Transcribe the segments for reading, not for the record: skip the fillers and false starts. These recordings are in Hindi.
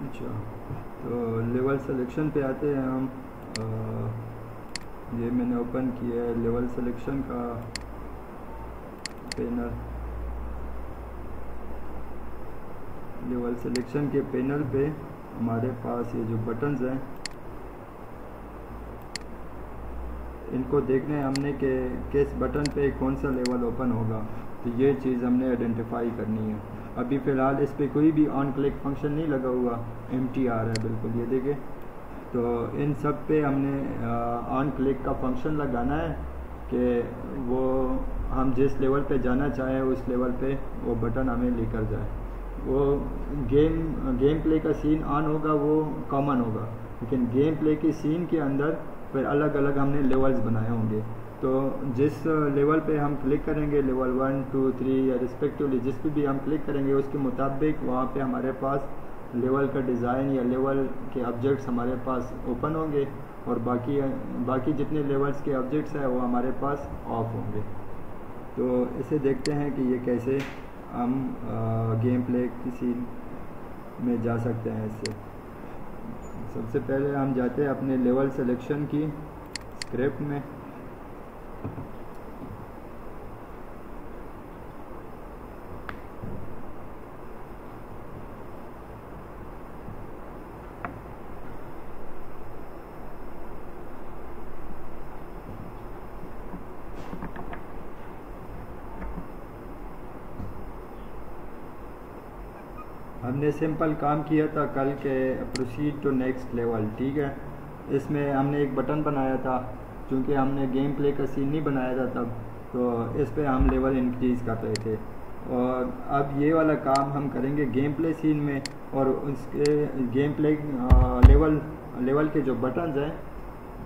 अच्छा, तो लेवल सिलेक्शन पे आते हैं हम। ये मैंने ओपन किया है लेवल सिलेक्शन का पैनल। लेवल सिलेक्शन के पैनल पे हमारे पास ये जो बटन्स हैं इनको देखना है हमने कि किस बटन पे कौन सा लेवल ओपन होगा, तो ये चीज़ हमने आइडेंटिफाई करनी है। अभी फ़िलहाल इस पर कोई भी ऑन क्लिक फंक्शन नहीं लगा हुआ, एम्प्टी आ रहा है बिल्कुल, ये देखें। तो इन सब पे हमने ऑन क्लिक का फंक्शन लगाना है कि वो हम जिस लेवल पे जाना चाहें उस लेवल पे वो बटन हमें लेकर जाए। वो गेम प्ले का सीन ऑन होगा, वो कॉमन होगा, लेकिन गेम प्ले के सीन के अंदर फिर अलग अलग हमने लेवल्स बनाए होंगे। तो जिस लेवल पे हम क्लिक करेंगे, लेवल 1, 2, 3 या रिस्पेक्टिवली जिस पे भी हम क्लिक करेंगे उसके मुताबिक वहाँ पे हमारे पास लेवल का डिज़ाइन या लेवल के ऑब्जेक्ट्स हमारे पास ओपन होंगे और बाकी जितने लेवल्स के ऑब्जेक्ट्स हैं वो हमारे पास ऑफ होंगे। तो इसे देखते हैं कि ये कैसे हम गेम प्ले की सीन में जा सकते हैं। इससे सबसे पहले हम जाते हैं अपने लेवल सिलेक्शन की स्क्रिप्ट में। हमने सिंपल काम किया था कल के प्रोसीड टू नेक्स्ट लेवल, ठीक है। इसमें हमने एक बटन बनाया था, क्योंकि हमने गेम प्ले का सीन नहीं बनाया था तब, तो इस पे हम लेवल इंक्रीज़ कर रहे थे। और अब ये वाला काम हम करेंगे गेम प्ले सीन में, और उसके गेम प्ले लेवल के जो बटन्स हैं,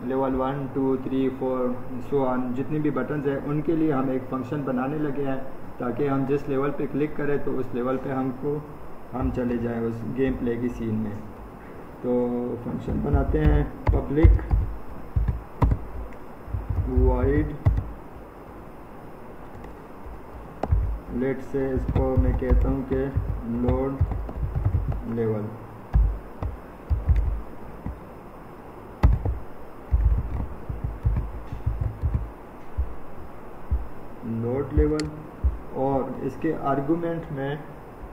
लेवल 1, 2, 3, 4 सो ऑन, जितने भी बटन्स हैं उनके लिए हम एक फ़ंक्शन बनाने लगे हैं, ताकि हम जिस लेवल पे क्लिक करें तो उस लेवल पे हम चले जाएं उस गेम प्ले की सीन में। तो फंक्शन बनाते हैं पब्लिक वाइड, लेट से इसको मैं कहता हूँ कि लोड लेवल। लोड लेवल, और इसके आर्गुमेंट में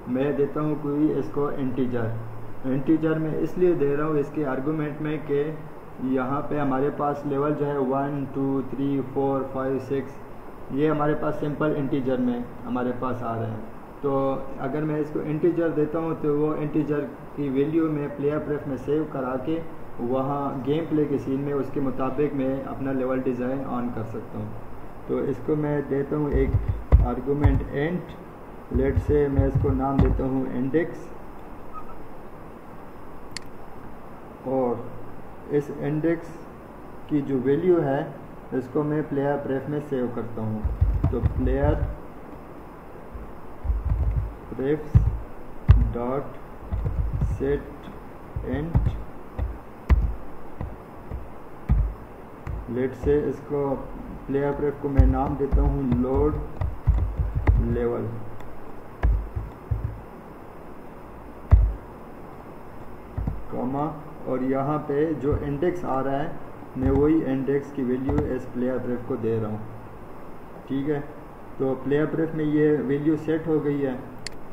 मैं देता हूँ कोई इसको इंटीजर में इसलिए दे रहा हूँ इसके आर्गुमेंट में कि यहाँ पे हमारे पास लेवल जो है 1, 2, 3, 4, 5, 6 ये हमारे पास सिंपल इंटीजर में हमारे पास आ रहे हैं। तो अगर मैं इसको इंटीजर देता हूँ तो वो इंटीजर की वैल्यू में प्लेयर प्रेफ में सेव करा के वहाँ गेम प्ले के सीन में उसके मुताबिक मैं अपना लेवल डिज़ाइन ऑन कर सकता हूँ। तो इसको मैं देता हूँ एक आर्गुमेंट एंड, लेट से मैं इसको नाम देता हूँ इंडेक्स, और इस इंडेक्स की जो वैल्यू है इसको मैं प्लेयर प्रेफ में सेव करता हूँ। तो player prefs dot set int, let say इसको प्लेयर प्रेफ को मैं नाम देता हूँ लोड लेवल। कॉमा, और यहाँ पे जो इंडेक्स आ रहा है मैं वही इंडेक्स की वैल्यू इस प्लेयर प्रेफ को दे रहा हूँ, ठीक है। तो प्लेयर प्रेफ में ये वैल्यू सेट हो गई है,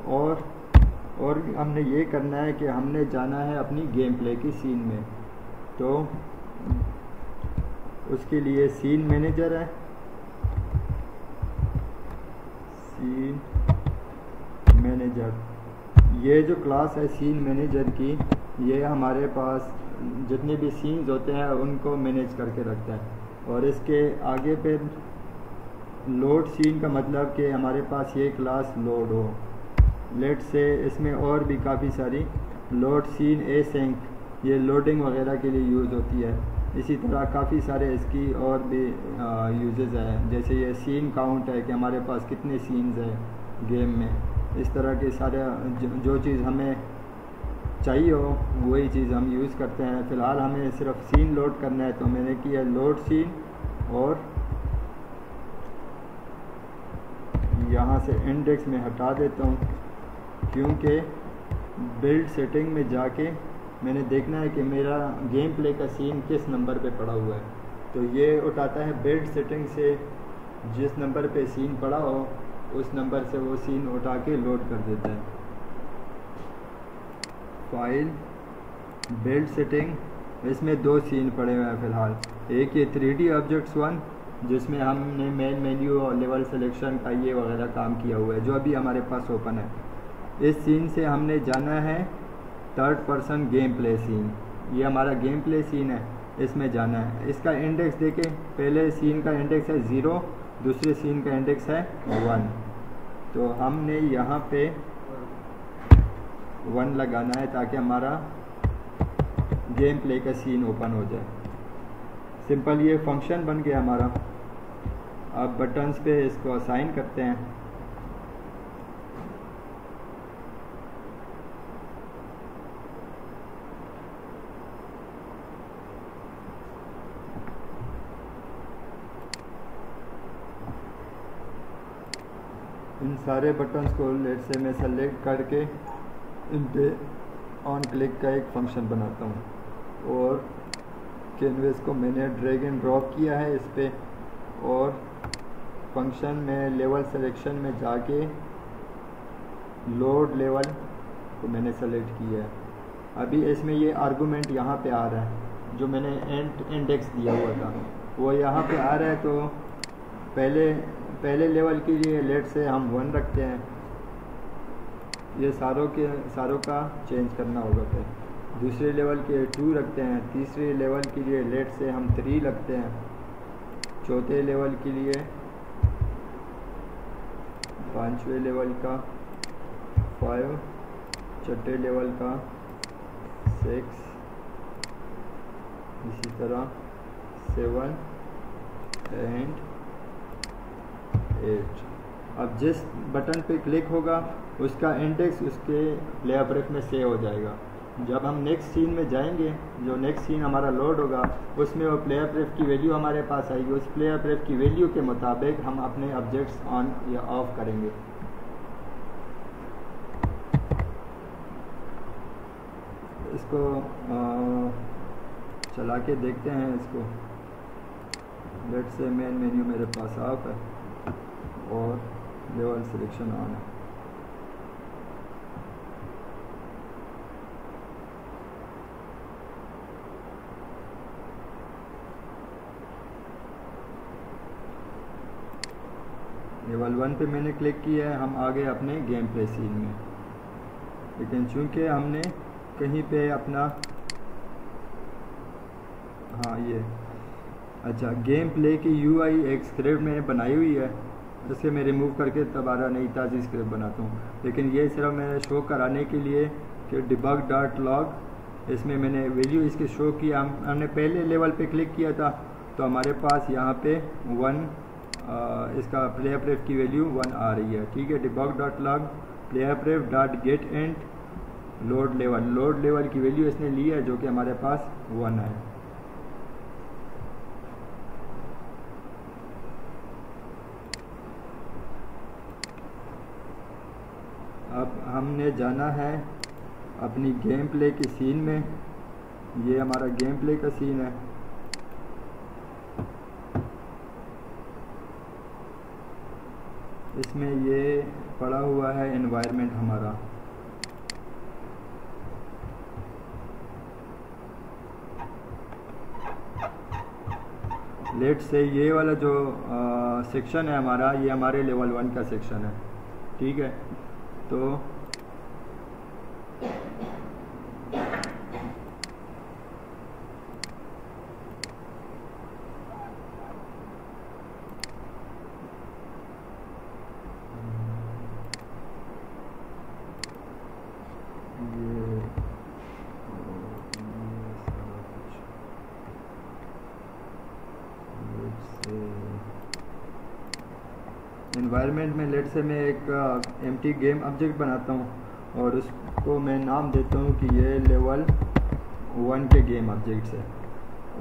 और हमने ये करना है कि हमने जाना है अपनी गेम प्ले की सीन में। तो उसके लिए सीन मैनेजर है, सीन मैनेजर, ये जो क्लास है सीन मैनेजर की, ये हमारे पास जितने भी सीन्स होते हैं उनको मैनेज करके रखता है। और इसके आगे पे लोड सीन का मतलब कि हमारे पास ये क्लास लोड हो। लेट से इसमें और भी काफ़ी सारी लोड सीन एसिंक, ये लोडिंग वगैरह के लिए यूज़ होती है। इसी तरह काफ़ी सारे इसकी और भी यूजेस हैं, जैसे ये सीन काउंट है कि हमारे पास कितने सीन्स हैं गेम में। इस तरह के सारे जो चीज़ हमें चाहिए हो वही चीज़ हम यूज़ करते हैं। फ़िलहाल हमें सिर्फ सीन लोड करना है, तो मैंने किया लोड सीन, और यहाँ से इंडेक्स में हटा देता हूँ, क्योंकि बिल्ड सेटिंग में जाके मैंने देखना है कि मेरा गेम प्ले का सीन किस नंबर पे पड़ा हुआ है। तो ये उठाता है बिल्ड सेटिंग से, जिस नंबर पे सीन पड़ा हो उस नंबर से वो सीन उठा के लोड कर देता है। फाइल बिल्ड सेटिंग, इसमें 2 सीन पड़े हुए हैं फ़िलहाल। एक ये 3D ऑब्जेक्ट्स 1 जिसमें हमने मेन मेन्यू और लेवल सिलेक्शन का ये वगैरह काम किया हुआ है, जो अभी हमारे पास ओपन है। इस सीन से हमने जाना है 3rd person game play scene. ये हमारा गेम प्ले सीन है, इसमें जाना है। इसका इंडेक्स देखें, पहले सीन का इंडेक्स है 0, दूसरे सीन का इंडेक्स है 1। तो हमने यहाँ पे 1 लगाना है ताकि हमारा गेम प्ले का सीन ओपन हो जाए। सिंपल ये फंक्शन बन गया हमारा। अब बटन्स पे इसको असाइन करते हैं। इन सारे बटन्स को लेट से मैं सेलेक्ट करके इन पे ऑन क्लिक का एक फंक्शन बनाता हूँ और कैनवस को मैंने ड्रैग एंड ड्रॉप किया है इस पे, और फंक्शन में लेवल सिलेक्शन में जाके लोड लेवल को मैंने सेलेक्ट किया है। अभी इसमें ये आर्गूमेंट यहाँ पे आ रहा है, जो मैंने इंडेक्स दिया हुआ था वो यहाँ पे आ रहा है। तो पहले लेवल के लिए लेट से हम 1 रखते हैं। ये सारों का चेंज करना होगा। फिर दूसरे लेवल के 2 रखते हैं, तीसरे लेवल के लिए लेट से हम 3 रखते हैं, चौथे लेवल के लिए 5वें लेवल का 5, छठे लेवल का 6, इसी तरह 7 एंड 8। अब जिस बटन पे क्लिक होगा उसका इंडेक्स उसके प्लेयर ब्रेक में सेव हो जाएगा। जब हम नेक्स्ट सीन में जाएंगे, जो नेक्स्ट सीन हमारा लोड होगा उसमें वो प्लेयर ब्रेक की वैल्यू हमारे पास आएगी। उस प्लेयर ब्रेक की वैल्यू के मुताबिक हम अपने ऑब्जेक्ट्स ऑन या ऑफ करेंगे। इसको चला के देखते हैं। इसको लेट से मेन मेन्यू मेरे पास ऑफ है और लेवल सिलेक्शन ऑन है। लेवल 1 पे मैंने क्लिक किया है, हम आ गए अपने गेम प्ले सीन में। लेकिन चूंकि हमने कहीं पे अपना गेम प्ले की UI एक स्क्रिप्ट में बनाई हुई है, जिसे मैं रिमूव करके दोबारा नई ताज़ी स्क्रिप्ट बनाता हूँ। लेकिन ये सिर्फ मैंने शो कराने के लिए कि debug.log, इसमें मैंने वैल्यू इसके शो किया। हमने पहले लेवल पे क्लिक किया था तो हमारे पास यहाँ पे 1 इसका प्लेयर प्रेफ की वैल्यू 1 आ रही है। ठीक है, debug.log player pref dot get int load level की वैल्यू इसने ली है, जो कि हमारे पास 1 है। अब हमने जाना है अपनी गेम प्ले की सीन में। ये हमारा गेम प्ले का सीन है। इसमें ये पड़ा हुआ है एनवायरनमेंट हमारा। लेट से ये वाला जो सेक्शन है हमारा, ये हमारे लेवल 1 का सेक्शन है। ठीक है, तो एनवायरनमेंट में लेट से मैं एक एम्प्टी गेम ऑब्जेक्ट बनाता हूँ और उसको मैं नाम देता हूँ कि ये लेवल 1 के गेम ऑब्जेक्ट्स है।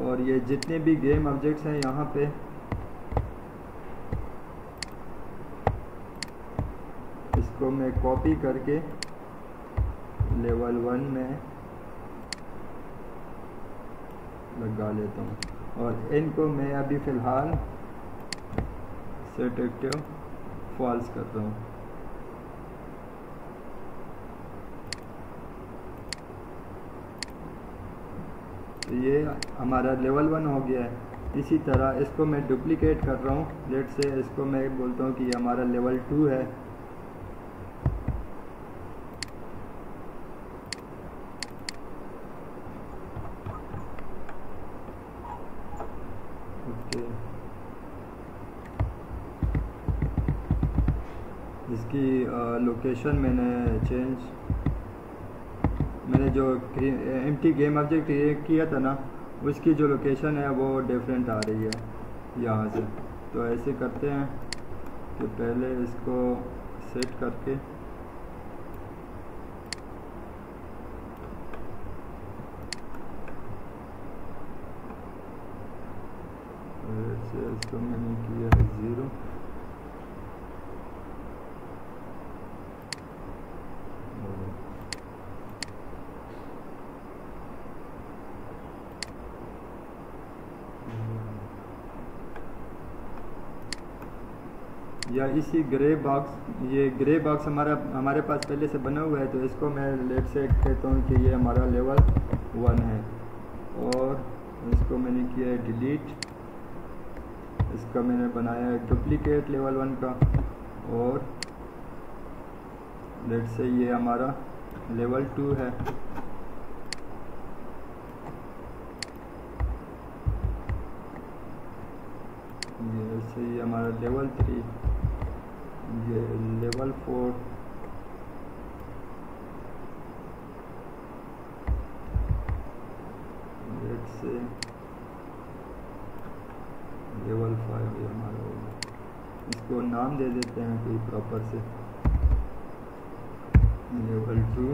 और ये जितने भी गेम ऑब्जेक्ट्स हैं यहाँ पे इसको मैं कॉपी करके लेवल 1 में लगा लेता हूँ और इनको मैं अभी फ़िलहाल सेट एक्टिव फॉल्स कर रहा हूँ। तो ये हमारा लेवल 1 हो गया है। इसी तरह इसको मैं डुप्लीकेट कर रहा हूँ। लेट से इसको मैं बोलता हूँ कि ये हमारा लेवल 2 है। ओके, इसकी लोकेशन मैंने जो एम्प्टी गेम ऑब्जेक्ट क्रिएट किया था ना, उसकी जो लोकेशन है वो डिफरेंट आ रही है यहाँ से। तो ऐसे करते हैं कि पहले इसको सेट करके इसको मैंने किया है 0। या इसी ग्रे बॉक्स, ये ग्रे बॉक्स हमारे पास पहले से बना हुआ है, तो इसको मैं लेट से कहता हूँ कि ये हमारा लेवल 1 है और इसको मैंने किया है डिलीट। इसका मैंने बनाया है डुप्लीकेट लेवल 1 का और लेट से ये हमारा लेवल 2 है। ये ऐसे ही हमारा लेवल 3, ये लेवल 4, लेट से लेवल 5 ये हमारा होगा। इसको नाम दे देते हैं कोई प्रॉपर से, लेवल 2,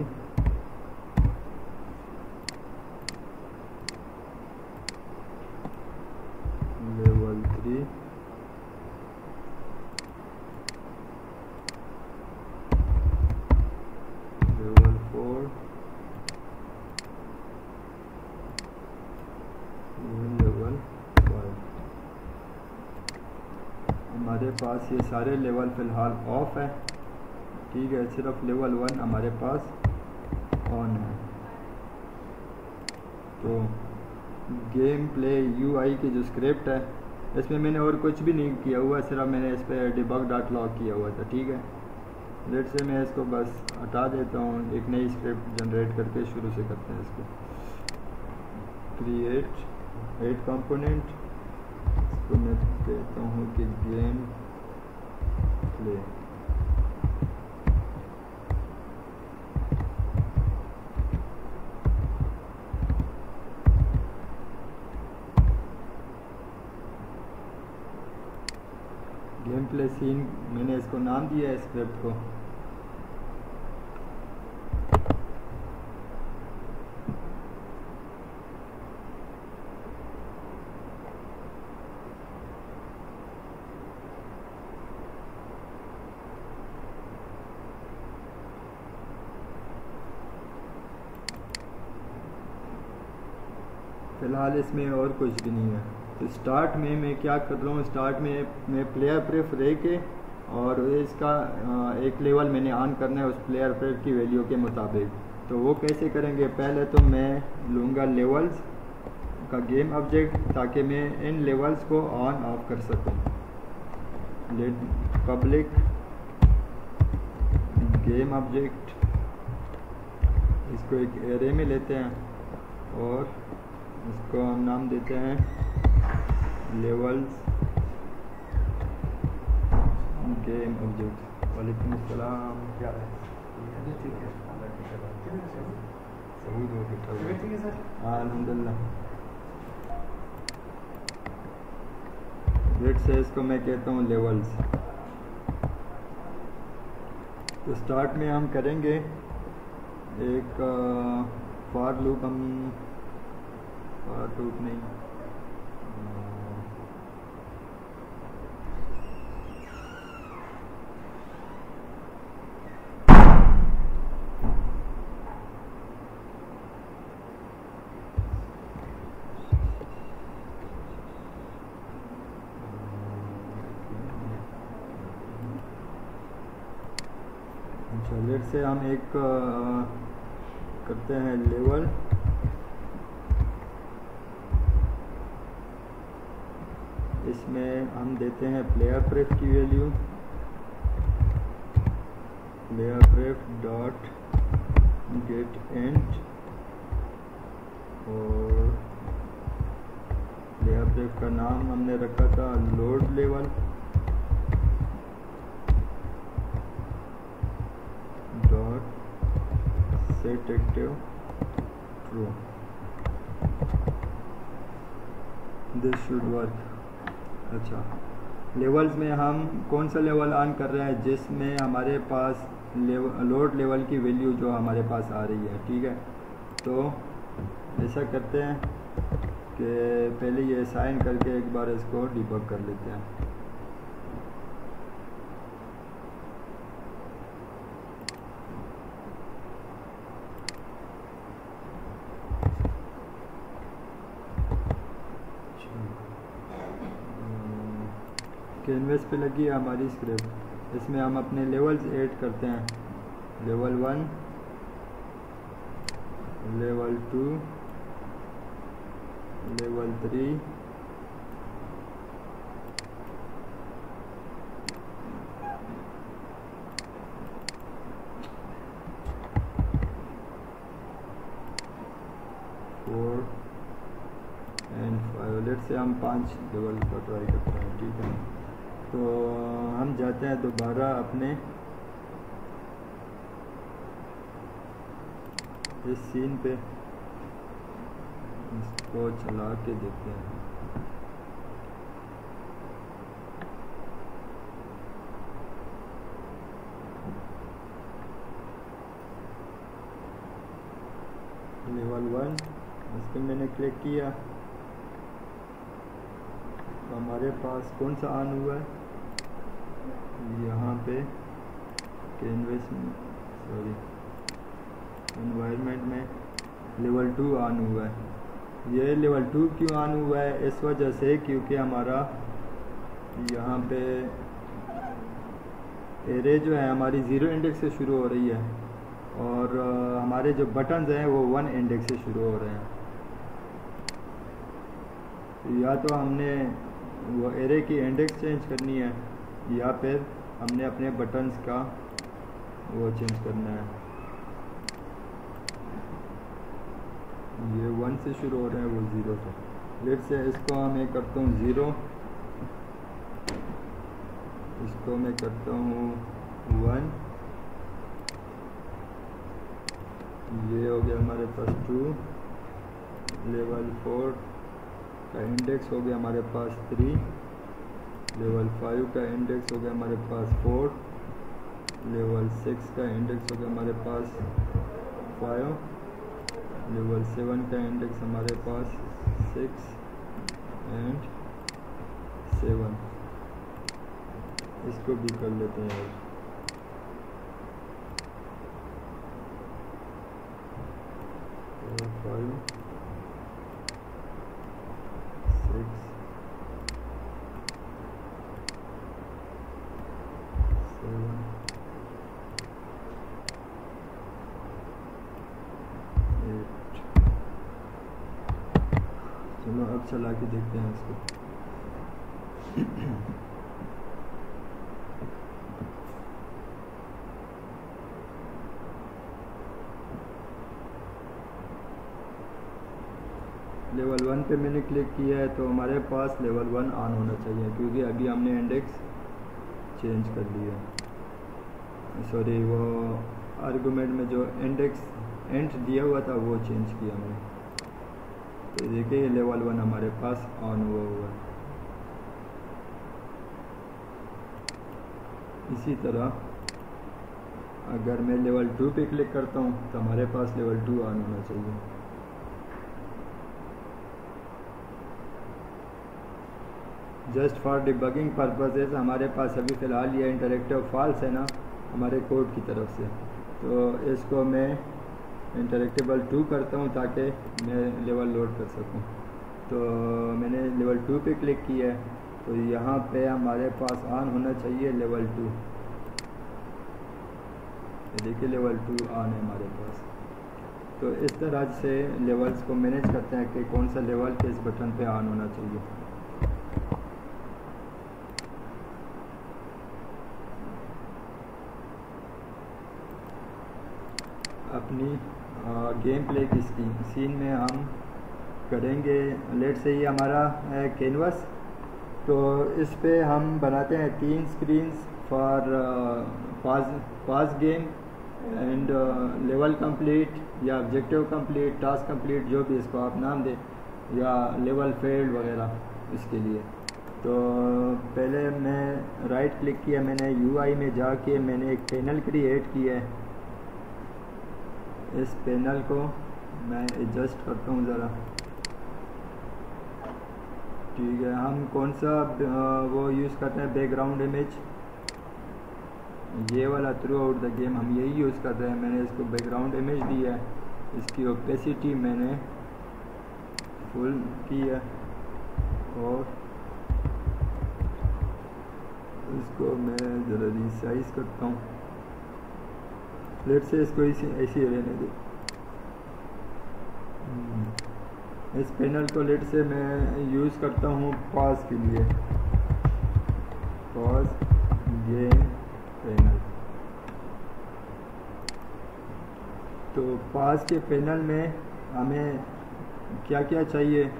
लेवल 3, लेवल 4, लेवल 5। हमारे पास ये सारे लेवल फ़िलहाल ऑफ है, ठीक है। सिर्फ लेवल 1 हमारे पास ऑन है। तो गेम प्ले UI की जो स्क्रिप्ट है, इसमें मैंने और कुछ भी नहीं किया हुआ, सिर्फ मैंने इस पर debug.log किया हुआ था, ठीक है। लेट से मैं इसको बस हटा देता हूँ, एक नई स्क्रिप्ट जनरेट करके शुरू से करते हैं इसको। क्रिएट 8 कंपोनेंट, इसको मैं कहता हूँ कि game play. Game play scene मैंने इसको नाम दिया है स्क्रिप्ट को। फ़िलहाल इसमें और कुछ भी नहीं है। तो स्टार्ट में मैं क्या कर रहा हूँ, स्टार्ट में मैं प्लेयर प्रेफ रह के और इसका एक लेवल मैंने ऑन करना है उस प्लेयर प्रेफ की वैल्यू के मुताबिक। तो वो कैसे करेंगे, पहले तो मैं लूँगा लेवल्स का गेम ऑब्जेक्ट, ताकि मैं इन लेवल्स को ऑन ऑफ कर सकूँ। लेट पब्लिक गेम ऑब्जेक्ट, इसको एक एरे में लेते हैं और इसको हम नाम देते हैं लेवल्स गेम ऑब्जेक्ट। वालेकुम अस्सलाम, क्या है? ठीक है, सऊद हो गया। हाँ अल्हम्दुलिल्लाह। लेट से इसको मैं कहता हूँ लेवल्स। तो स्टार्ट में हम करेंगे एक फॉर लूप, हम फॉर लूप नहीं, लेट से हम एक करते हैं लेवल, इसमें हम देते हैं प्लेयर प्रेफ की value, player pref dot get int, और प्लेयर प्रेफ का नाम हमने रखा था load level dot set active true. This should work. अच्छा, लेवल्स में हम कौन सा लेवल ऑन कर रहे हैं, जिसमें हमारे पास लोड लेवल की वैल्यू जो हमारे पास आ रही है, ठीक है। तो ऐसा करते हैं कि पहले ये साइन करके एक बार इसको डिबग कर लेते हैं। कैनवस पे लगी है हमारी स्क्रिप्ट, इसमें हम अपने लेवल्स ऐड करते हैं, level 1, level 2, level 3, and 5। Late से हम 5 लेवल का ट्राई करते हैं, ठीक है। तो हम जाते हैं दोबारा अपने इस सीन पे, इसको चला के देखते हैं। लेवल 1 इस पर मैंने क्लिक किया, तो हमारे पास कौन सा ऑन हुआ है, यहाँ पे कैनवस में, सॉरी एनवायरनमेंट में लेवल 2 ऑन हुआ है। ये लेवल 2 क्यों ऑन हुआ है, इस वजह से क्योंकि हमारा यहाँ पे एरे जो है हमारी 0 इंडेक्स से शुरू हो रही है, और हमारे जो बटन्स हैं वो 1 इंडेक्स से शुरू हो रहे हैं। या तो हमने वो एरे की इंडेक्स चेंज करनी है, या फिर हमने अपने बटन्स का वो चेंज करना है। ये 1 से शुरू हो रहे हैं, वो 0 से। लेट से इसको मैं करता हूँ 0, इसको मैं करता हूँ 1, ये हो गया हमारे पास 2, लेवल 4 का इंडेक्स हो गया हमारे पास 3, लेवल 5 का इंडेक्स हो गया हमारे पास 4, लेवल 6 का इंडेक्स हो गया हमारे पास 5, लेवल 7 का इंडेक्स हमारे पास 6 एंड 7। इसको भी कर लेते हैं। 4, 5, 6, 7, 8। चलो अब चला के देखते हैं इसको। लेवल 1 पे मैंने क्लिक किया है, तो हमारे पास लेवल 1 ऑन होना चाहिए, क्योंकि अभी हमने इंडेक्स चेंज कर लिया। सॉरी, वो आर्गुमेंट में जो इंडेक्स एंट दिया हुआ था वो चेंज किया हमने। तो देखिए लेवल 1 हमारे पास ऑन हुआ है। इसी तरह अगर मैं लेवल 2 पे क्लिक करता हूँ तो हमारे पास लेवल 2 ऑन होना चाहिए। जस्ट फॉर डिबगिंग पर्पसेस हमारे पास अभी फ़िलहाल ये इंटरेक्टिव फॉल्स है ना हमारे कोड की तरफ से, तो इसको मैं इंटरेक्टेबल 2 करता हूँ ताकि मैं लेवल लोड कर सकूँ। तो मैंने लेवल 2 पे क्लिक किया है, तो यहाँ पे हमारे पास ऑन होना चाहिए लेवल 2। ये देखिए लेवल 2 ऑन है हमारे पास। तो इस तरह से लेवल्स को मैनेज करते हैं कि कौन सा लेवल किस बटन पे ऑन होना चाहिए। अपनी गेम प्ले की सीन में हम करेंगे, लेट से ये हमारा है कैनवस। तो इस पे हम बनाते हैं 3 screens for pass game and level complete या ऑब्जेक्टिव कंप्लीट, टास्क कंप्लीट, जो भी इसको आप नाम दें, या लेवल फेल्ड वगैरह इसके लिए। तो पहले मैं राइट क्लिक किया, मैंने यूआई में जाके मैंने एक पैनल क्रिएट किया है। इस पैनल को मैं एडजस्ट करता हूँ ज़रा, ठीक है। हम कौन सा वो यूज़ करते हैं, बैकग्राउंड इमेज, ये वाला थ्रू आउट द गेम हम यही यूज़ कर रहे हैं। मैंने इसको बैकग्राउंड इमेज दी है, इसकी ओपेसिटी मैंने फुल की है और इसको मैं ज़रा रिसाइज करता हूँ। लेट से इसको ऐसी रहने दे। इस पैनल को लेट से मैं यूज़ करता हूँ पॉज के लिए, पॉज गेम पैनल। तो पॉज के पैनल में हमें क्या क्या चाहिए,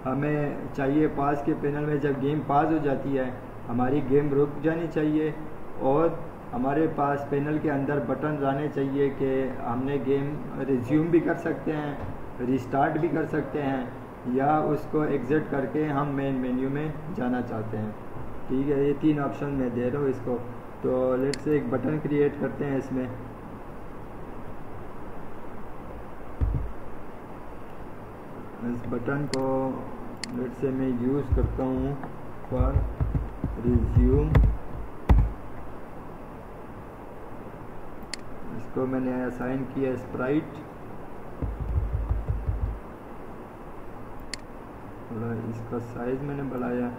हमें चाहिए पॉज के पैनल में जब गेम पॉज हो जाती है हमारी गेम रुक जानी चाहिए, और हमारे पास पैनल के अंदर बटन आने चाहिए कि हमने गेम रिज्यूम भी कर सकते हैं, रिस्टार्ट भी कर सकते हैं, या उसको एग्जिट करके हम मेन मेन्यू में जाना चाहते हैं। ठीक है, ये 3 ऑप्शन मैं दे रहा हूँ इसको। तो लेट से एक बटन क्रिएट करते हैं इसमें। इस बटन को लेट से मैं यूज़ करता हूँ फॉर रिज्यूम। इसको मैंने असाइन किया स्प्राइट, थोड़ा इसका साइज मैंने बढ़ाया।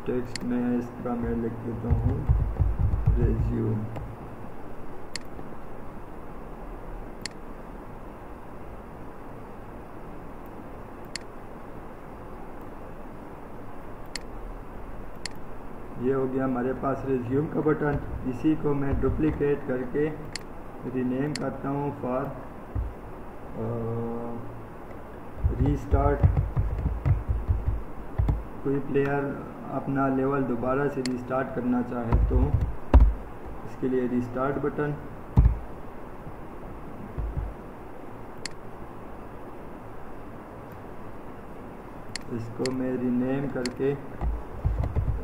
टेक्स्ट में इसका मैं लिख देता हूँ रिज्यूम। ये हो गया हमारे पास रिज्यूम का बटन। इसी को मैं डुप्लीकेट करके रीनेम करता हूँ फॉर रीस्टार्ट। कोई प्लेयर अपना लेवल दोबारा से रीस्टार्ट करना चाहे तो इसके लिए रीस्टार्ट बटन। इसको मैं रीनेम करके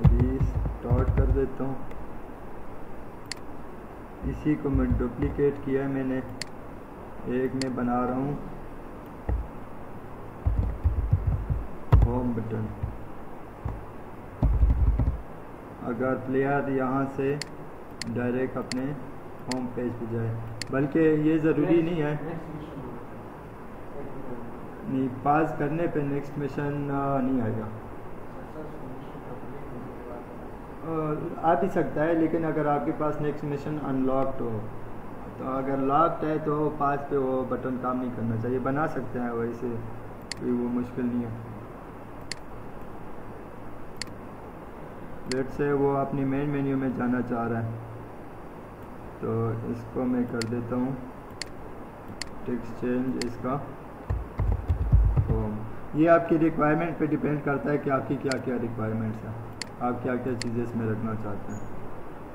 रीस्टार्ट कर देता हूँ। इसी को मैं डुप्लीकेट किया है मैंने, एक मैं बना रहा हूँ होम बटन। अगर प्लेयर यहाँ से डायरेक्ट अपने होम पेज पे जाए, बल्कि ये ज़रूरी नहीं है, नहीं पास करने पे नेक्स्ट मिशन नहीं आएगा। आ भी सकता है, लेकिन अगर आपके पास नेक्स्ट मिशन अनलॉक्ड हो, तो अगर लॉक्ड है तो पास पे वो बटन काम नहीं करना चाहिए। बना सकते हैं वैसे, कोई वो मुश्किल नहीं है। लेट से वो अपनी मेन मेन्यू में जाना चाह रहा है, तो इसको मैं कर देता हूँ टेक्स्ट चेंज इसका होम। ये आपकी रिक्वायरमेंट पे डिपेंड करता है कि आपकी क्या क्या रिक्वायरमेंट्स हैं, आप क्या क्या चीज़ें इसमें रखना चाहते हैं।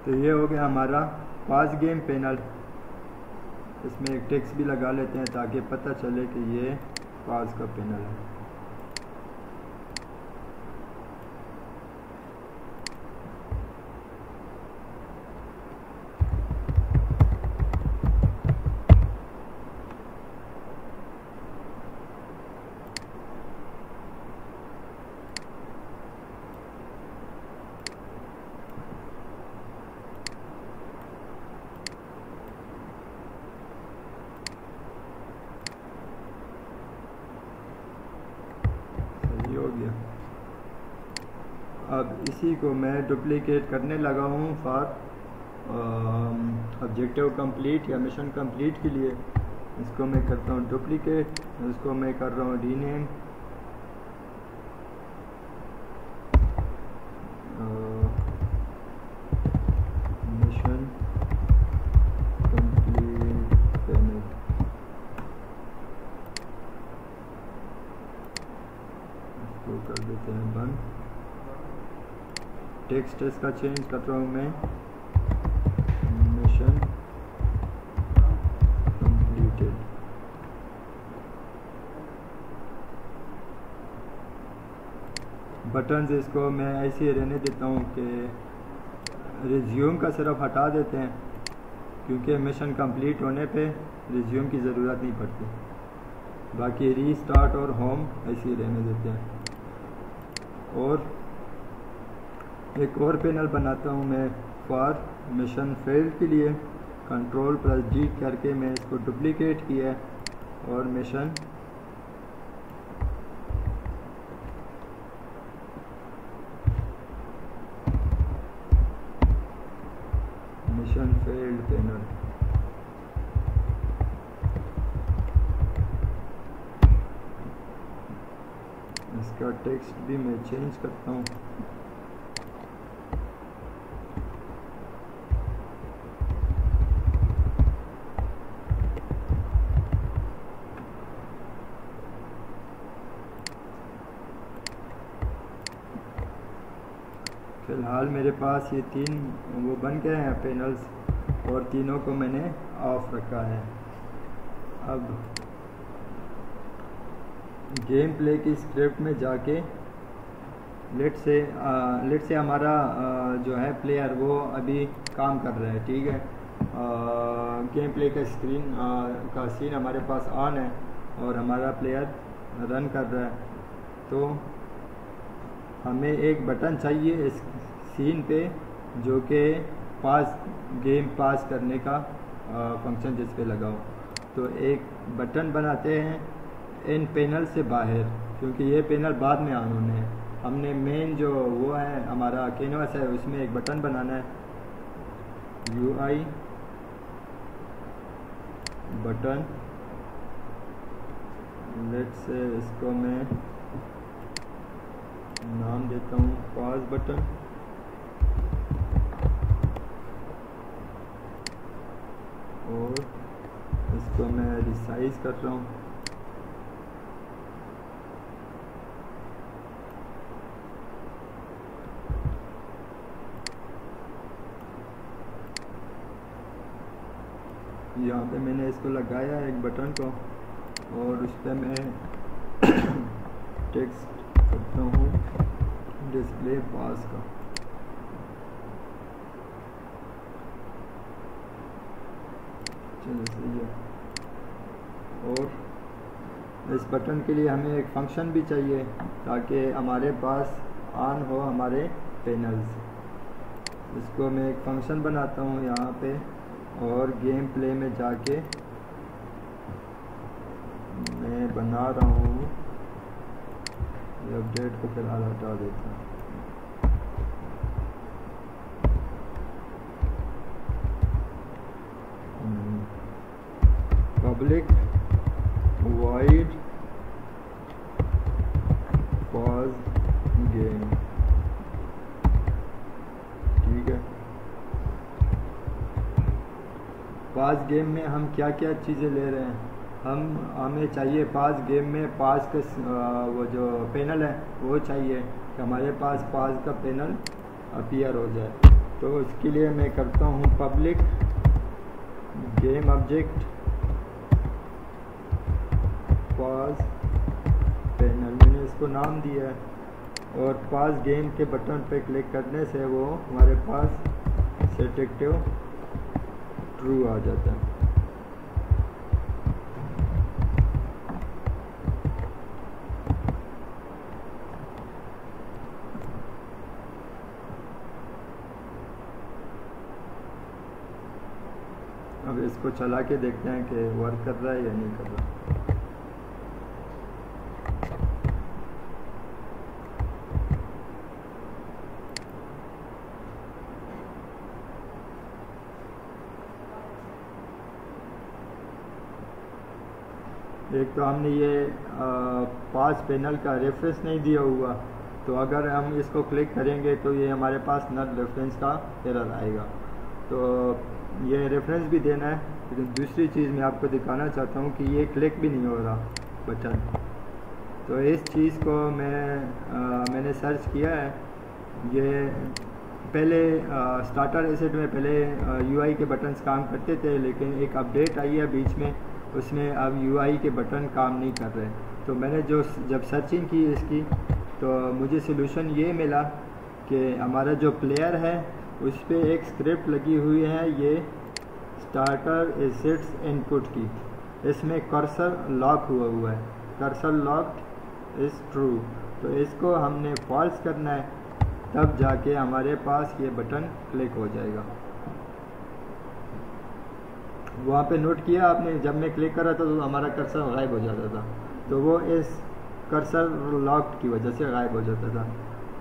तो ये हो गया हमारा पास गेम पैनल। इसमें एक टेक्स्ट भी लगा लेते हैं ताकि पता चले कि ये पास का पैनल है। हो गया। अब इसी को मैं डुप्लीकेट करने लगा हूँ फॉर ऑब्जेक्टिव कंप्लीट या मिशन कंप्लीट के लिए इसको मैं करता हूँ डुप्लीकेट, इसको मैं कर रहा हूँ रीनेम, मिशन कंप्लीट पैनल। इसको कर देते हैं बंद। टेक्स्ट इसका चेंज कर रहा हूँ मैं, मिशन कंप्लीटेड। बटन्स इसको मैं ऐसे ही रहने देता हूँ कि रिज्यूम का सिर्फ हटा देते हैं, क्योंकि मिशन कंप्लीट होने पे रिज्यूम की ज़रूरत नहीं पड़ती। बाकी रीस्टार्ट और होम ऐसे ही रहने देते हैं। और एक और पैनल बनाता हूँ मैं फॉर मिशन फेल्ड के लिए, Ctrl+D करके मैं इसको डुप्लीकेट किया और मिशन फेल्ड पैनल। इसका टेक्स्ट भी मैं चेंज करता हूँ। फ़िलहाल मेरे पास ये 3 वो बन गए हैं पैनल्स, और तीनों को मैंने ऑफ रखा है। अब गेम प्ले की स्क्रिप्ट में जाके लेट से हमारा जो है प्लेयर वो अभी काम कर रहा है, ठीक है। गेम प्ले का सीन हमारे पास ऑन है और हमारा प्लेयर रन कर रहा है। तो हमें एक बटन चाहिए इस सीन पे जो कि गेम पास करने का फंक्शन जिस पे लगा हो। तो एक बटन बनाते हैं इन पैनल से बाहर, क्योंकि ये पैनल बाद में ऑन होने हैं। हमने मेन जो वो है हमारा कैनवास है उसमें एक बटन बनाना है, UI बटन। लेट्स से इसको मैं नाम देता हूँ पॉज बटन। और इसको मैं रिसाइज कर रहा हूँ। यहाँ पे मैंने इसको लगाया एक बटन को, और उस पर मैं टेक्स्ट करता हूँ डिस्प्ले पास का। चलो सही है। और इस बटन के लिए हमें एक फंक्शन भी चाहिए ताकि हमारे पास ऑन हो हमारे पैनल्स। इसको मैं एक फंक्शन बनाता हूँ यहाँ पे, और गेम प्ले में जाके मैं बना रहा हूँ, ये अपडेट को फिलहाल हटा देता हूँ। पब्लिक void pause game, ठीक है। पास गेम में हम क्या क्या चीज़ें ले रहे हैं, हमें चाहिए पास गेम में पास का वो जो पैनल है वो चाहिए कि हमारे पास पास का पैनल अपीयर हो जाए। तो इसके लिए मैं करता हूँ पब्लिक गेम ऑब्जेक्ट पास पैनल, मैंने इसको नाम दिया है। और पास गेम के बटन पे क्लिक करने से वो हमारे पास सेट एक्टिव ट्रू आ जाता है। अब इसको चला के देखते हैं कि वर्क कर रहा है या नहीं कर रहा। एक तो हमने ये पास पैनल का रेफरेंस नहीं दिया हुआ, तो अगर हम इसको क्लिक करेंगे तो ये हमारे पास नल रेफरेंस का एरर आएगा। तो ये रेफरेंस भी देना है। लेकिन दूसरी चीज़ मैं आपको दिखाना चाहता हूँ कि ये क्लिक भी नहीं हो रहा बटन। तो इस चीज़ को मैंने सर्च किया है। ये पहले स्टार्टर एसेट में पहले यूआई के बटन्स काम करते थे, लेकिन एक अपडेट आई है बीच में, उसमें अब यूआई के बटन काम नहीं कर रहे। तो मैंने जब सर्चिंग की इसकी, तो मुझे सलूशन ये मिला कि हमारा जो प्लेयर है उस पर एक स्क्रिप्ट लगी हुई है, ये स्टार्टर एसेट्स इनपुट की। इसमें कर्सर लॉक हुआ है, कर्सर लॉक्ड इज़ ट्रू। तो इसको हमने फॉल्स करना है, तब जाके हमारे पास ये बटन क्लिक हो जाएगा। वहाँ पे नोट किया आपने, जब मैं क्लिक कर रहा था तो हमारा कर्सर गायब हो जाता था, तो वो इस कर्सर लॉक्ड की वजह से गायब हो जाता था।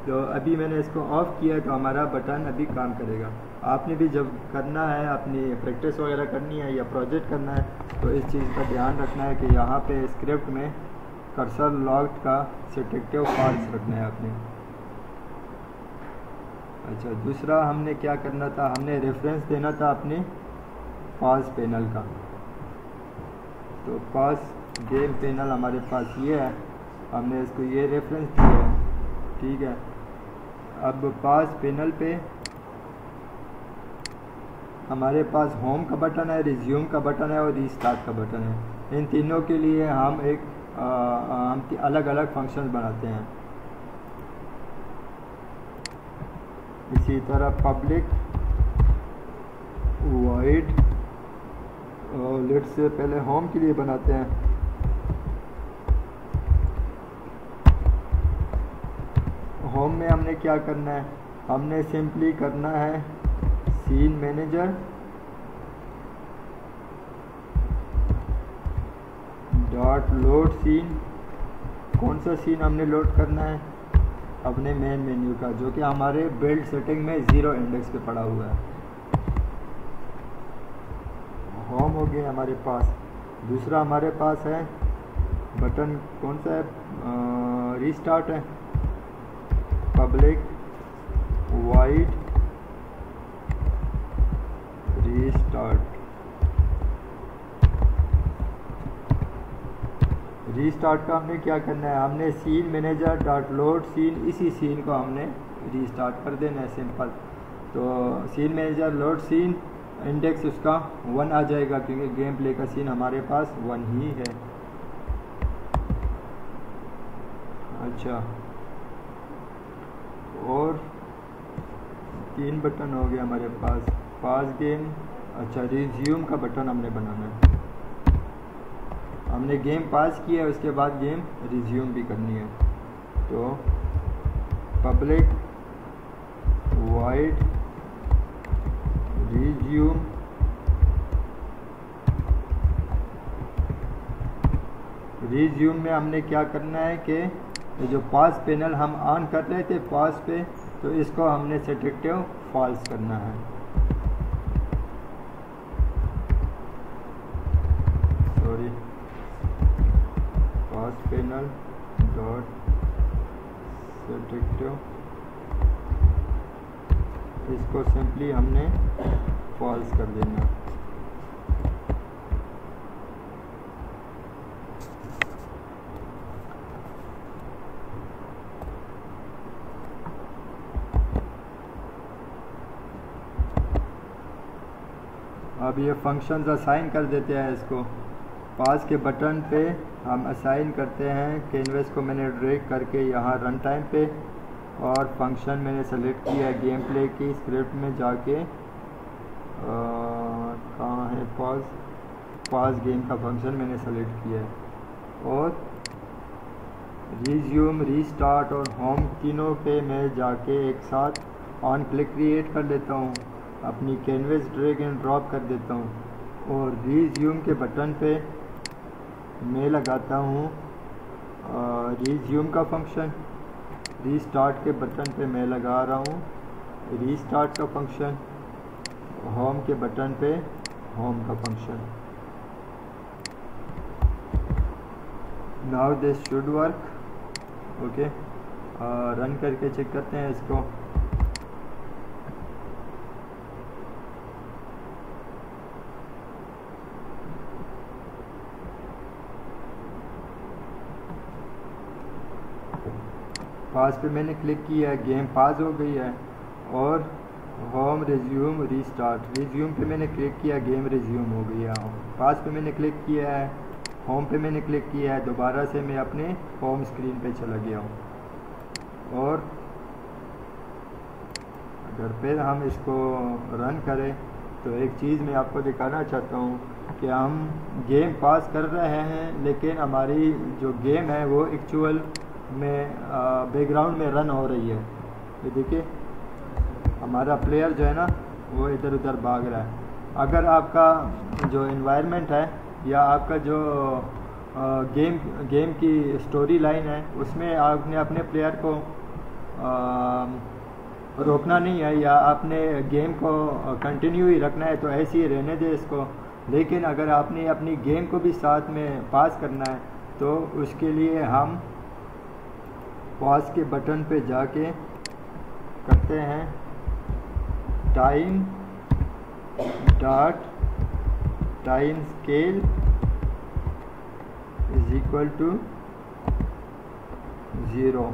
तो अभी मैंने इसको ऑफ़ किया तो हमारा बटन अभी काम करेगा। आपने भी जब करना है, अपनी प्रैक्टिस वगैरह करनी है या प्रोजेक्ट करना है, तो इस चीज़ का ध्यान रखना है कि यहाँ पे स्क्रिप्ट में कर्सर लॉक्ड का सेटिंग फॉल्स रखना है आपने। अच्छा, दूसरा हमने क्या करना था, हमने रेफरेंस देना था अपने पास पैनल का। तो पास गेम पैनल हमारे पास ये है, हमने इसको ये रेफरेंस दिया है, ठीक है। अब पास पैनल पे हमारे पास होम का बटन है, रिज्यूम का बटन है और रीस्टार्ट का बटन है। इन तीनों के लिए हम अलग अलग फंक्शन बनाते हैं। इसी तरह पब्लिक वाइड लेट्स से पहले होम के लिए बनाते हैं। होम में हमने क्या करना है, हमने सिंपली करना है scene manager dot load scene. कौन सा सीन हमने लोड करना है, अपने मेन मेन्यू का, जो कि हमारे बिल्ड सेटिंग में 0 इंडेक्स पे पड़ा हुआ है। होम हो गया हमारे पास। दूसरा हमारे पास है बटन, कौन सा है, रीस्टार्ट है। Public wide restart. रीस्टार्ट का हमने क्या करना है, हमने scene manager dot load scene, इसी सीन को हमने रीस्टार्ट कर देना है, सिंपल। तो scene manager load scene, index उसका 1 आ जाएगा, क्योंकि गेम प्ले का सीन हमारे पास 1 ही है। अच्छा, और 3 बटन हो गया हमारे पास। पास गेम, अच्छा रिज्यूम का बटन हमने बनाना है। हमने गेम पास किया है, उसके बाद गेम रिज्यूम भी करनी है। तो पब्लिक वाइड रिज्यूम, रिज्यूम में हमने क्या करना है कि जो पास पैनल हम ऑन कर रहे थे पास पे, तो इसको हमने सेटिंग फॉल्स करना है। सॉरी, पास पैनल डॉट सेटिंग, इसको सिंपली हमने फॉल्स कर देना। अब ये फंक्शंस असाइन कर देते हैं इसको। पास के बटन पे हम असाइन करते हैं, कैनवस को मैंने ड्रैग करके यहाँ रन टाइम पे, और फंक्शन मैंने सेलेक्ट किया है गेम प्ले की स्क्रिप्ट में जाके, कहाँ है पास गेम का फंक्शन मैंने सेलेक्ट किया है। और रिज्यूम, रीस्टार्ट और होम तीनों पे मैं जाके एक साथ ऑन क्लिक क्रिएट कर लेता हूँ, अपनी कैनवस ड्रैग एंड ड्रॉप कर देता हूँ। और रिज्यूम के बटन पे मैं लगाता हूँ रिज्यूम का फंक्शन। रीस्टार्ट के बटन पे मैं लगा रहा हूँ रीस्टार्ट का फंक्शन। होम के बटन पे होम का function. Now this should work. Okay, run करके चेक करते हैं इसको। पास पे मैंने क्लिक किया है, गेम पास हो गई है। और होम रिज्यूम रीस्टार्ट, रिज्यूम पे मैंने क्लिक किया, गेम रिज्यूम हो गई है। पास पे मैंने क्लिक किया है, होम पे मैंने क्लिक किया है, दोबारा से मैं अपने होम स्क्रीन पे चला गया हूँ। और अगर फिर हम इसको रन करें तो एक चीज़ मैं आपको दिखाना चाहता हूँ कि हम गेम पास कर रहे हैं, लेकिन हमारी जो गेम है वो एक्चुअल में बैकग्राउंड में रन हो रही है। ये देखिए हमारा प्लेयर जो है ना वो इधर उधर भाग रहा है। अगर आपका जो एनवायरनमेंट है या आपका जो गेम की स्टोरी लाइन है उसमें आपने अपने प्लेयर को रोकना नहीं है या आपने गेम को कंटिन्यू ही रखना है तो ऐसे ही रहने दे इसको। लेकिन अगर आपने अपनी गेम को भी साथ में पास करना है तो उसके लिए हम पॉज के बटन पे जाके करते हैं time dot time scale is equal to 0।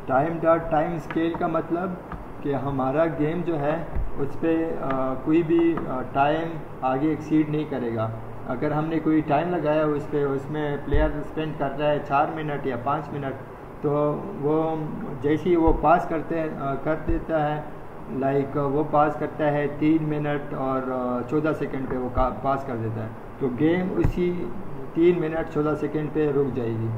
Time dot time scale का मतलब कि हमारा गेम जो है उस पर कोई भी टाइम आगे एक्सीड नहीं करेगा। अगर हमने कोई टाइम लगाया उस पर, उसमें प्लेयर स्पेंड कर रहा है 4 मिनट या 5 मिनट, तो वो जैसे ही वो पास कर देता है, लाइक वो पास करता है 3 मिनट और 14 सेकंड पे वो पास कर देता है, तो गेम उसी 3 मिनट 14 सेकंड पे रुक जाएगी।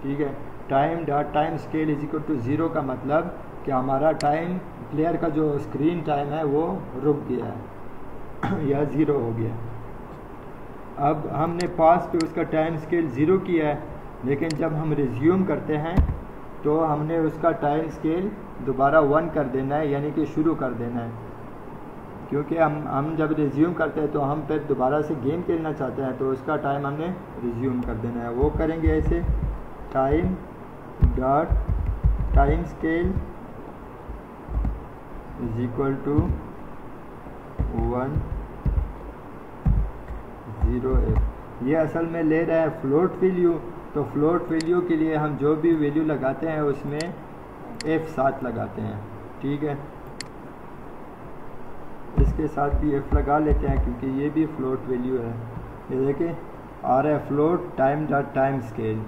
ठीक है, time dot time scale is equal to 0 का मतलब कि हमारा टाइम, प्लेयर का जो स्क्रीन टाइम है वो रुक गया है या 0 हो गया। अब हमने पास पे उसका टाइम स्केल 0 किया है, लेकिन जब हम रिज्यूम करते हैं तो हमने उसका टाइम स्केल दोबारा 1 कर देना है, यानी कि शुरू कर देना है। क्योंकि हम जब रिज्यूम करते हैं तो हम फिर दोबारा से गेम खेलना चाहते हैं, तो उसका टाइम हमने रिज्यूम कर देना है। वो करेंगे ऐसे, time dot time scale is equal to 108। ये असल में ले रहा है फ्लोट वैल्यू, तो फ्लोट वैल्यू के लिए हम जो भी वैल्यू लगाते हैं उसमें F7 लगाते हैं। ठीक है, इसके साथ भी F लगा लेते हैं क्योंकि ये भी फ्लोट वैल्यू है। ये देखिए आ रहा है float time dot time scale.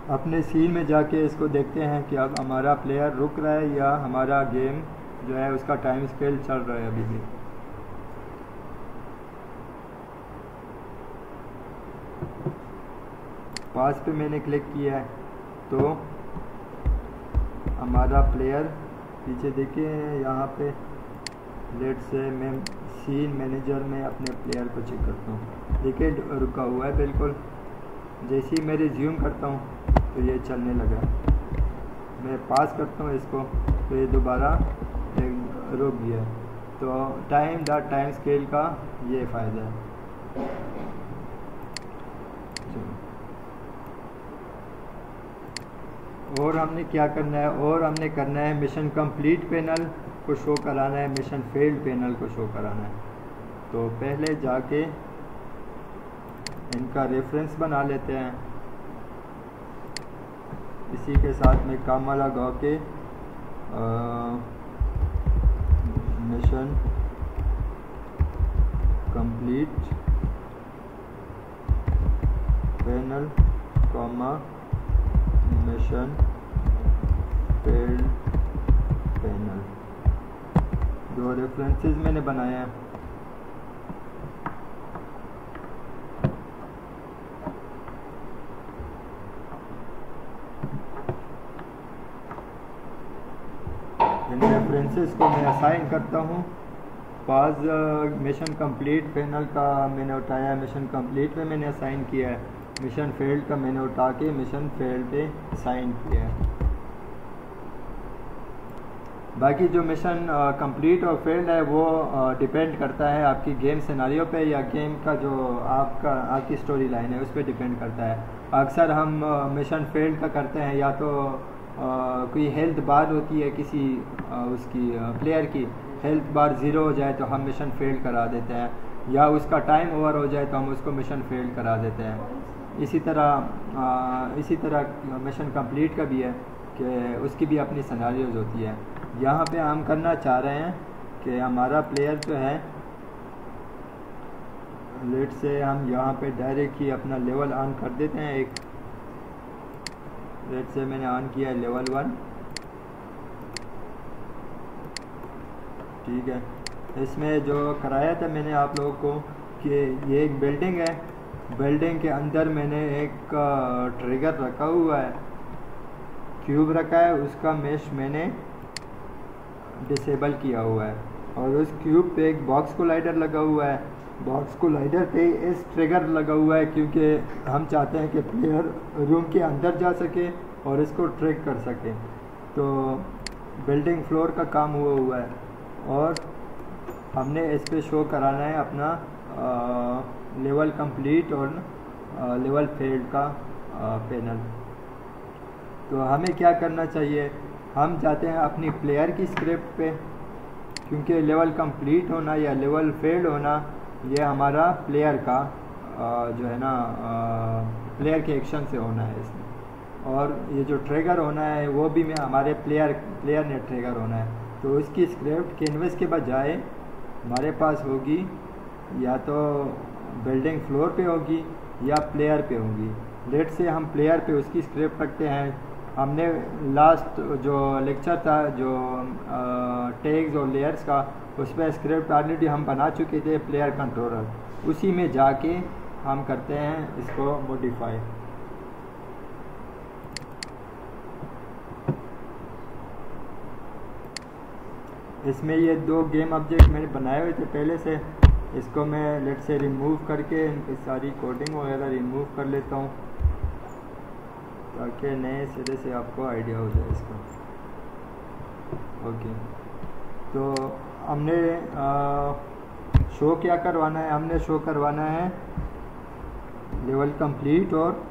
अपने सीन में जाके इसको देखते हैं कि अब हमारा प्लेयर रुक रहा है या हमारा गेम जो है उसका टाइम स्केल चल रहा है अभी भी। पास पे मैंने क्लिक किया है तो हमारा प्लेयर पीछे देखिए यहाँ पे, लेट से मैं सीन मैनेजर में अपने प्लेयर को चेक करता हूँ। देखिए रुका हुआ है बिल्कुल। जैसे ही मैं रिज्यूम करता हूँ तो ये चलने लगा। मैं पास करता हूँ इसको तो ये दोबारा रुक गया। तो टाइम डॉट टाइम स्केल का ये फ़ायदा है। और हमने क्या करना है, और हमने करना है मिशन कंप्लीट पैनल को शो कराना है, मिशन फेल्ड पैनल को शो कराना है। तो पहले जाके इनका रेफरेंस बना लेते हैं। इसी के साथ में कामा लगा के mission complete panel comma mission failed panel, 2 references मैंने बनाए हैं। इन रेफरेंसेस को मैं असाइन करता हूँ। पास मिशन कंप्लीट पैनल का मैंने उठाया, मिशन कंप्लीट में मैंने असाइन किया है। मिशन फेल्ड का मैंने उठा के मिशन फेल्ड पे साइन किया है। बाकी जो मिशन कंप्लीट और फेल्ड है वो डिपेंड करता है आपकी गेम सिनारियो पे या गेम का जो आपकी स्टोरी लाइन है उस पर डिपेंड करता है। अक्सर हम मिशन फेल्ड का करते हैं या तो कोई हेल्थ बार होती है किसी उसकी प्लेयर की हेल्थ बार 0 हो जाए तो हम मिशन फेल्ड करा देते हैं, या उसका टाइम ओवर हो जाए तो हम उसको मिशन फेल्ड करा देते हैं। इसी तरह मिशन कंप्लीट का भी है कि उसकी भी अपनी सिनेरियोज होती है। यहाँ पे हम करना चाह रहे हैं कि हमारा प्लेयर जो है लेट से हम यहाँ पे डायरेक्ट ही अपना लेवल ऑन कर देते हैं। एक लेट से मैंने ऑन किया है लेवल 1, ठीक है। इसमें जो कराया था मैंने आप लोगों को कि ये एक बिल्डिंग है, बिल्डिंग के अंदर मैंने एक ट्रिगर रखा हुआ है, क्यूब रखा है, उसका मेश मैंने डिसेबल किया हुआ है और उस क्यूब पे एक बॉक्स कोलाइडर लगा हुआ है। बॉक्स कोलाइडर पे इस ट्रिगर लगा हुआ है क्योंकि हम चाहते हैं कि प्लेयर रूम के अंदर जा सके और इसको ट्रैक कर सके। तो बिल्डिंग फ्लोर का काम हुआ है और हमने इस पे शो कराना है अपना लेवल कंप्लीट और लेवल फेल्ड का पैनल। तो हमें क्या करना चाहिए, हम जाते हैं अपनी प्लेयर की स्क्रिप्ट पे, क्योंकि लेवल कंप्लीट होना या लेवल फेल्ड होना ये हमारा प्लेयर का जो है ना प्लेयर के एक्शन से होना है इसमें, और ये जो ट्रिगर होना है वो भी हमारे प्लेयर ने ट्रिगर होना है। तो उसकी स्क्रिप्ट कैनवस के बजाय हमारे पास होगी या तो बिल्डिंग फ्लोर पे होगी या प्लेयर पे होगी। लेट से हम प्लेयर पे उसकी स्क्रिप्ट रखते हैं। हमने लास्ट जो लेक्चर था जो टैग्स और लेयर्स का, उस पर स्क्रिप्ट ऑलरेडी हम बना चुके थे प्लेयर कंट्रोलर, उसी में जाके हम करते हैं इसको मॉडिफाई। इसमें ये 2 गेम ऑब्जेक्ट मैंने बनाए हुए थे पहले से, इसको मैं लेट से रिमूव करके इनकी सारी कोडिंग वगैरह रिमूव कर लेता हूँ ताकि नए सिरे से आपको आइडिया हो जाए इसका। ओके, तो हमने शो क्या करवाना है, हमने शो करवाना है लेवल कंप्लीट और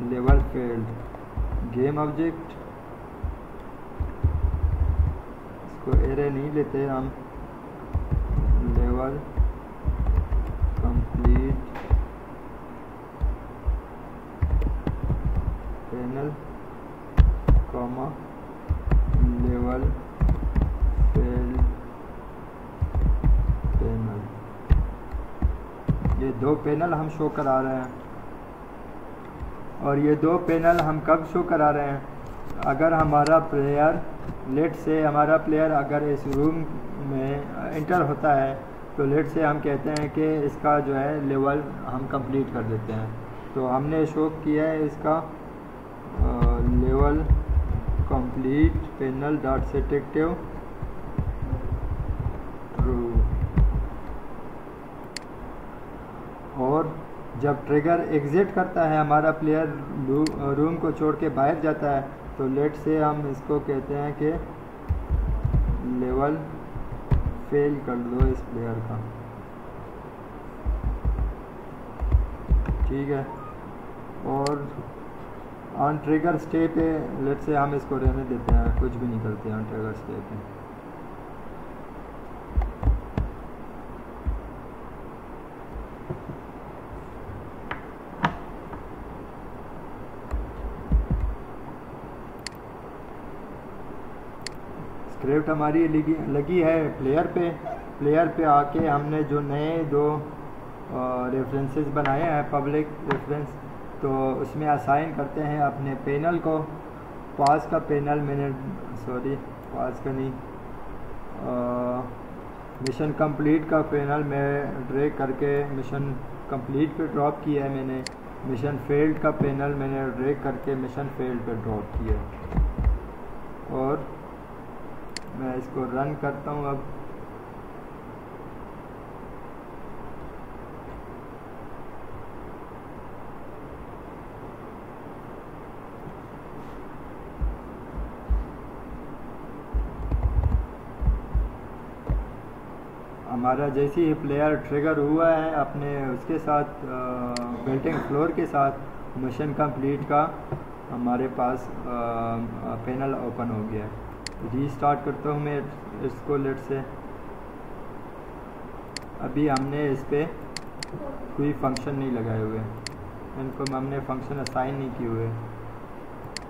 लेवल फेल्ड। गेम ऑब्जेक्ट, इसको एरे नहीं लेते हम, level complete panel comma level failed panel. ये 2 पैनल हम शो करा रहे हैं और ये 2 पैनल हम कब शो करा रहे हैं, अगर हमारा प्लेयर लेट से हमारा प्लेयर अगर इस रूम में एंटर होता है तो लेट से हम कहते हैं कि इसका जो है लेवल हम कंप्लीट कर देते हैं। तो हमने शो किया है इसका level complete panel dot set active true, और जब ट्रिगर एग्जिट करता है हमारा प्लेयर रूम को छोड़ के बाहर जाता है तो लेट से हम इसको कहते हैं कि लेवल फेल कर दो इस प्लेयर का, ठीक है। और ऑन ट्रिगर स्टे पे लेट से हम इसको रहने देते हैं, कुछ भी नहीं करते ऑन ट्रिगर स्टे पे। स्क्रिप्ट हमारी लगी है प्लेयर पे आके हमने जो नए 2 रेफरेंसेस बनाए हैं पब्लिक रेफरेंस, तो उसमें असाइन करते हैं अपने पैनल को। पास का पैनल मैंने पास का नहीं, मिशन कंप्लीट का पैनल मैं ड्रैग करके मिशन कंप्लीट पे ड्रॉप किया है मैंने। मिशन फेल्ड का पैनल मैंने ड्रैग करके मिशन फेल्ड पे ड्रॉप किया है। और मैं इसको रन करता हूँ अब। हमारा जैसे ही प्लेयर ट्रिगर हुआ है अपने उसके साथ बिल्डिंग फ्लोर के साथ मिशन कंप्लीट का हमारे पास पैनल ओपन हो गया है। रीस्टार्ट करता हूँ मैं इसको लेट से। अभी हमने इस पर कोई फंक्शन नहीं लगाए हुए, इनको हमने फंक्शन असाइन नहीं किए हुए,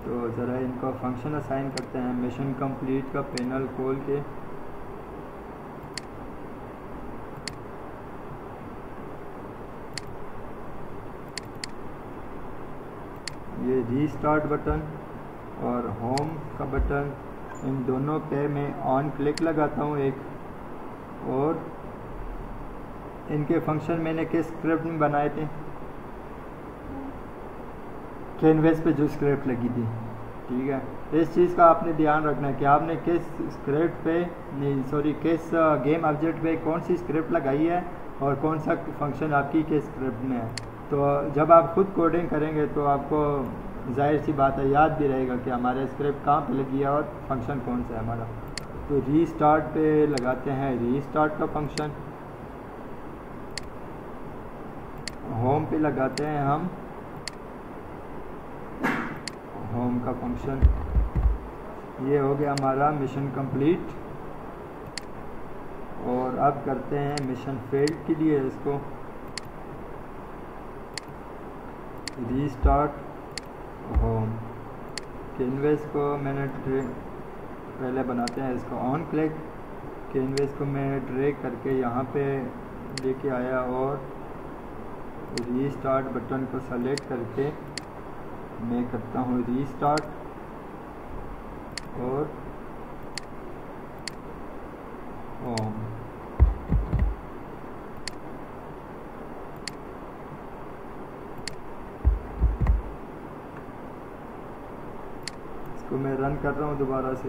तो ज़रा इनको फंक्शन असाइन करते हैं। मिशन कंप्लीट का पैनल खोल के ये रीस्टार्ट बटन और होम का बटन, इन दोनों पे मैं ऑन क्लिक लगाता हूँ एक, और इनके फंक्शन मैंने किस स्क्रिप्ट में बनाए थे, कैनवस पे जो स्क्रिप्ट लगी थी, ठीक है। इस चीज़ का आपने ध्यान रखना है कि आपने किस स्क्रिप्ट पे किस गेम ऑब्जेक्ट पे कौन सी स्क्रिप्ट लगाई है और कौन सा फंक्शन आपकी किस स्क्रिप्ट में है। तो जब आप खुद कोडिंग करेंगे तो आपको जाहिर सी बात है याद भी रहेगा कि हमारे स्क्रिप्ट कहाँ पे लगी है और फंक्शन कौन सा है हमारा। तो रीस्टार्ट पे लगाते हैं रीस्टार्ट का फंक्शन, होम पे लगाते हैं हम होम का फंक्शन। ये हो गया हमारा मिशन कंप्लीट। और अब करते हैं मिशन फेल्ड के लिए इसको रीस्टार्ट होम। कैनवस को मैंने पहले बनाते हैं इसको ऑन क्लिक, कैनवस को मैं ड्रैग करके यहाँ पे लेके आया और रीस्टार्ट बटन को सेलेक्ट करके मैं करता हूँ रीस्टार्ट और होम। इसको मैं रन कर रहा हूँ दोबारा से।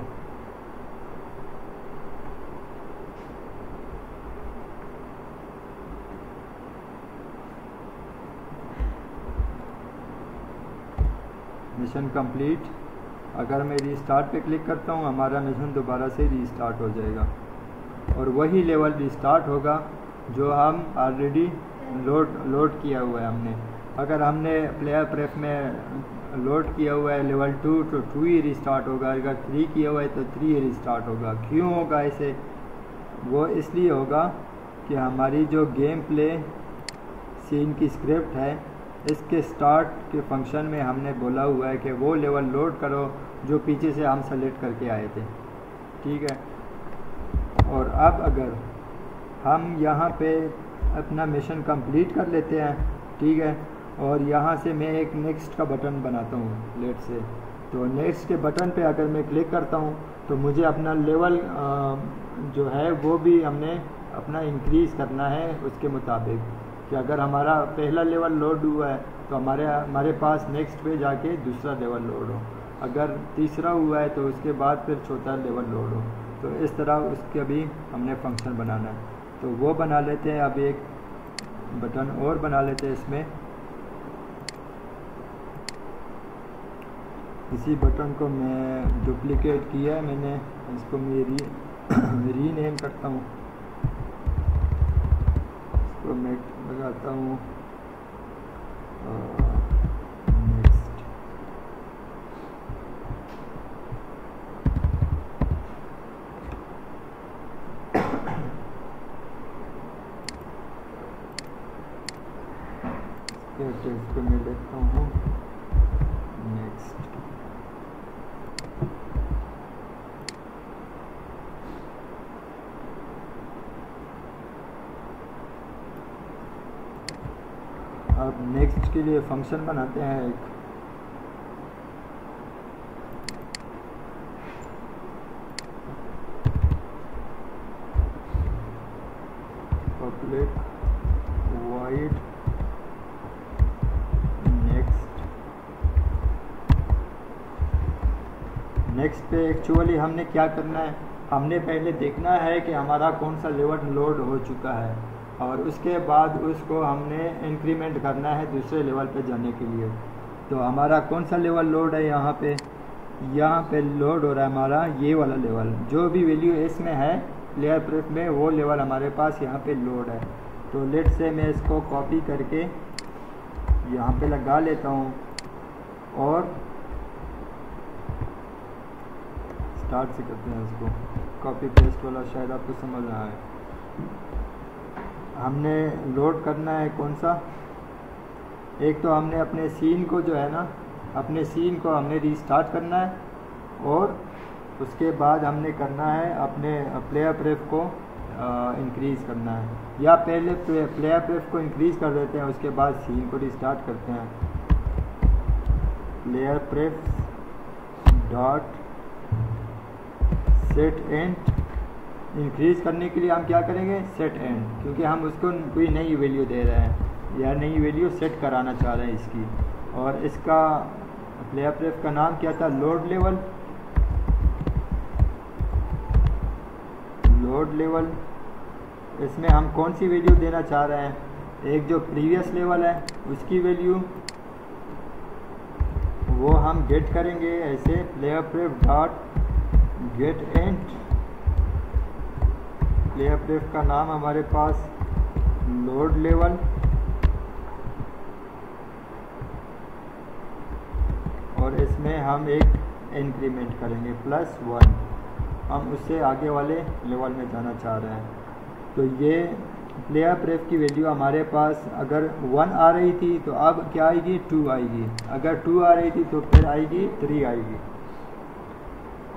Mission complete. अगर मैं रीस्टार्ट पे क्लिक करता हूँ हमारा मिशन दोबारा से रीस्टार्ट हो जाएगा और वही लेवल रीस्टार्ट होगा जो हम ऑलरेडी लोड किया हुआ है हमने। अगर हमने प्लेयर प्रेफ में लोड किया हुआ है लेवल 2 तो 2 ही रीस्टार्ट होगा, अगर 3 किया हुआ है तो 3 ही रीस्टार्ट होगा। क्यों होगा ऐसे? वो इसलिए होगा कि हमारी जो गेम प्ले सीन की स्क्रिप्ट है इसके स्टार्ट के फंक्शन में हमने बोला हुआ है कि वो लेवल लोड करो जो पीछे से हम सेलेक्ट करके आए थे, ठीक है। और अब अगर हम यहाँ पे अपना मिशन कंप्लीट कर लेते हैं, ठीक है, और यहाँ से मैं एक नेक्स्ट का बटन बनाता हूँ लेट से, तो नेक्स्ट के बटन पे अगर मैं क्लिक करता हूँ तो मुझे अपना लेवल जो है वो भी हमने अपना इंक्रीज़ करना है उसके मुताबिक कि अगर हमारा पहला लेवल लोड हुआ है तो हमारे पास नेक्स्ट पे जाके दूसरा लेवल लोड हो, अगर तीसरा हुआ है तो उसके बाद फिर चौथा लेवल लोड हो। तो इस तरह उसके भी हमने फंक्शन बनाना है, तो वो बना लेते हैं। अब एक बटन और बना लेते हैं इसमें। इसी बटन को मैं डुप्लीकेट किया है मैंने, इसको मैं रीनेम करता हूँ। इसको मैं लगाता हूँ नेक्स्ट। इसको मैं लिखता हूँ नेक्स्ट। अब नेक्स्ट के लिए फंक्शन बनाते हैं एक। पब्लिक वाइड नेक्स्ट पे एक्चुअली हमने क्या करना है, हमने पहले देखना है कि हमारा कौन सा लेवल लोड हो चुका है और उसके बाद उसको हमने इंक्रीमेंट करना है दूसरे लेवल पे जाने के लिए। तो हमारा कौन सा लेवल लोड है, यहाँ पे लोड हो रहा है हमारा ये वाला लेवल। जो भी वैल्यू इसमें है प्लेयर प्रेफ में वो लेवल हमारे पास यहाँ पे लोड है। तो लेट से मैं इसको कॉपी करके यहाँ पे लगा लेता हूँ और स्टार्ट से करते हैं इसको। कॉपी पेस्ट वाला शायद आपको समझ रहा है। हमने लोड करना है कौन सा, एक तो हमने अपने सीन को जो है ना, अपने सीन को हमने रीस्टार्ट करना है और उसके बाद हमने करना है अपने प्लेयर प्रेफ को इंक्रीज़ करना है, या पहले प्लेयर प्रेफ को इंक्रीज़ कर देते हैं उसके बाद सीन को रीस्टार्ट करते हैं। Player pref dot set int, increase करने के लिए हम क्या करेंगे, सेट एंड, क्योंकि हम उसको कोई नई वैल्यू दे रहे हैं या नई वैल्यू सेट कराना चाह रहे हैं इसकी। और इसका प्लेयर प्रेफ का नाम क्या था, लोड लेवल। लोड लेवल, इसमें हम कौन सी वैल्यू देना चाह रहे हैं, एक जो प्रीवियस लेवल है उसकी वैल्यू वो हम गेट करेंगे ऐसे, player pref dot get int. Player pref का नाम हमारे पास लोड लेवल, और इसमें हम एक इंक्रीमेंट करेंगे +1, हम उससे आगे वाले लेवल में जाना चाह रहे हैं। तो ये प्लेयर प्रेफ की वैल्यू हमारे पास अगर 1 आ रही थी तो अब क्या आएगी, 2 आएगी। अगर 2 आ रही थी तो फिर आएगी 3 आएगी।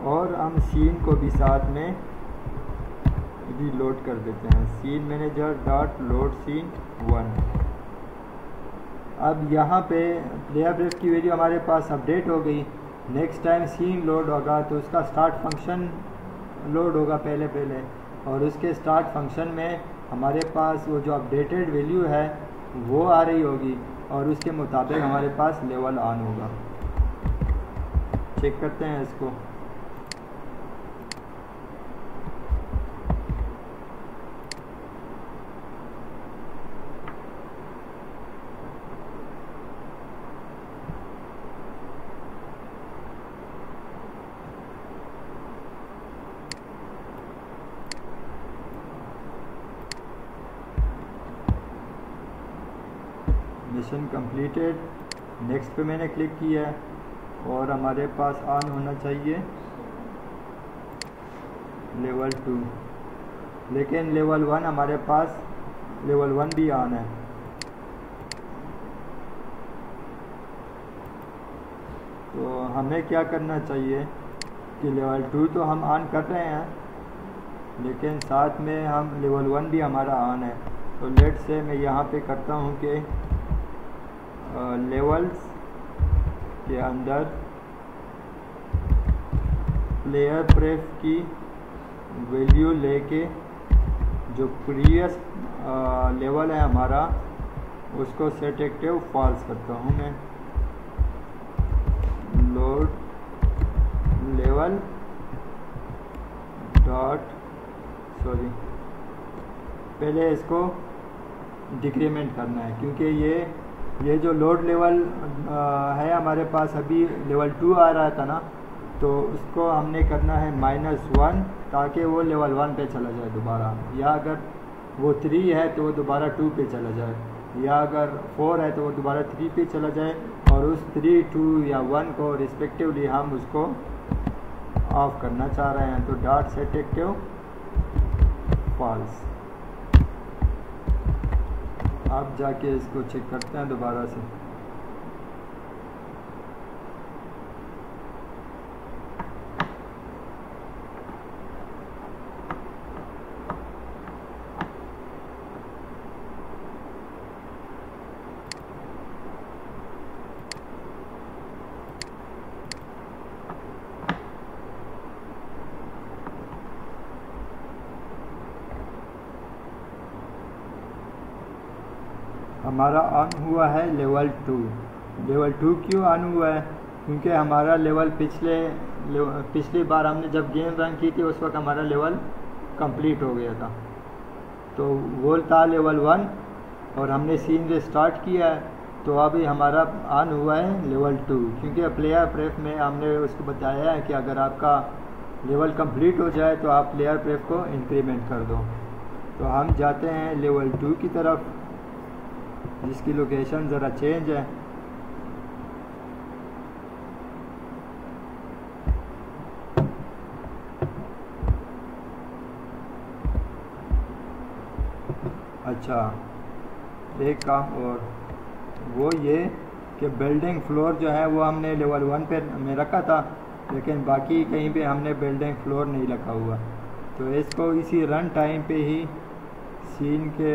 और हम सीन को भी साथ में भी लोड कर देते हैं, scene manager dot load scene 1। अब यहाँ पे प्लेयर प्रेफ की वैल्यू हमारे पास अपडेट हो गई। नेक्स्ट टाइम सीन लोड होगा तो उसका स्टार्ट फंक्शन लोड होगा पहले, और उसके स्टार्ट फंक्शन में हमारे पास वो जो अपडेटेड वैल्यू है वो आ रही होगी और उसके मुताबिक हमारे पास लेवल ऑन होगा। चेक करते हैं इसको। मिशन कंप्लीटेड, नेक्स्ट पे मैंने क्लिक किया है और हमारे पास ऑन होना चाहिए लेवल 2, लेकिन लेवल 1 हमारे पास लेवल 1 भी ऑन है। तो हमें क्या करना चाहिए कि लेवल 2 तो हम ऑन कर रहे हैं लेकिन साथ में हम लेवल 1 भी हमारा ऑन है। तो लेट से मैं यहाँ पे करता हूँ कि लेवल्स के अंदर प्लेयर प्रेफ की वैल्यू लेके जो प्रीवियस लेवल है हमारा उसको सेट एक्टिव फॉल्स करता हूँ मैं। लोड लेवल डॉट पहले इसको डिक्रीमेंट करना है क्योंकि ये जो लोड लेवल है हमारे पास अभी लेवल 2 आ रहा था ना, तो उसको हमने करना है -1 ताकि वो लेवल 1 पे चला जाए दोबारा, या अगर वो 3 है तो वो दोबारा 2 पे चला जाए, या अगर 4 है तो वो दोबारा 3 पे चला जाए, और उस 3, 2 या 1 को रिस्पेक्टिवली हम उसको ऑफ करना चाह रहे हैं। तो डॉट सेट एक्टिव फॉल्स। अब जाके इसको चेक करते हैं दोबारा से। हमारा ऑन हुआ है लेवल 2। लेवल 2 क्यों ऑन हुआ है? क्योंकि हमारा लेवल पिछली बार हमने जब गेम रन की थी उस वक्त हमारा लेवल कंप्लीट हो गया था। तो वो था लेवल 1 और हमने सीन रिस्टार्ट किया है, तो अभी हमारा ऑन हुआ है लेवल 2। क्योंकि प्लेयर प्रेफ में हमने उसको बताया है कि अगर आपका लेवल कंप्लीट हो जाए तो आप प्लेयर प्रेप को इंक्रीमेंट कर दो। तो हम जाते हैं लेवल 2 की तरफ, जिसकी लोकेशन ज़रा चेंज है। अच्छा, एक काम और, वो ये कि बिल्डिंग फ्लोर जो है वो हमने लेवल 1 पे में रखा था, लेकिन बाकी कहीं पे हमने बिल्डिंग फ्लोर नहीं रखा हुआ। तो इसको इसी रन टाइम पे ही सीन के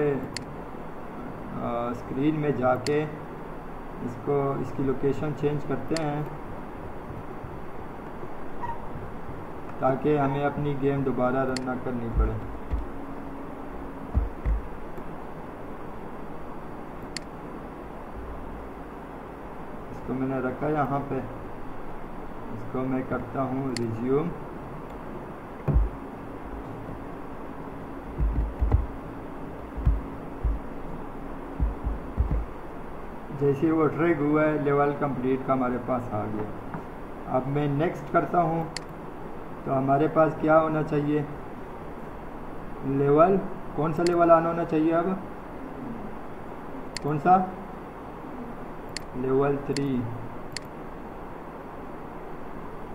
स्क्रीन में जाके इसकी लोकेशन चेंज करते हैं, ताकि हमें अपनी गेम दोबारा रन ना करनी पड़े। इसको मैंने रखा यहाँ पे, इसको मैं करता हूँ रिज्यूम। जैसे वो ट्रिग हुआ है, लेवल कंप्लीट का हमारे पास आ गया। अब मैं नेक्स्ट करता हूँ, तो हमारे पास क्या होना चाहिए, लेवल, कौन सा लेवल आना होना चाहिए, अब कौन सा, लेवल 3।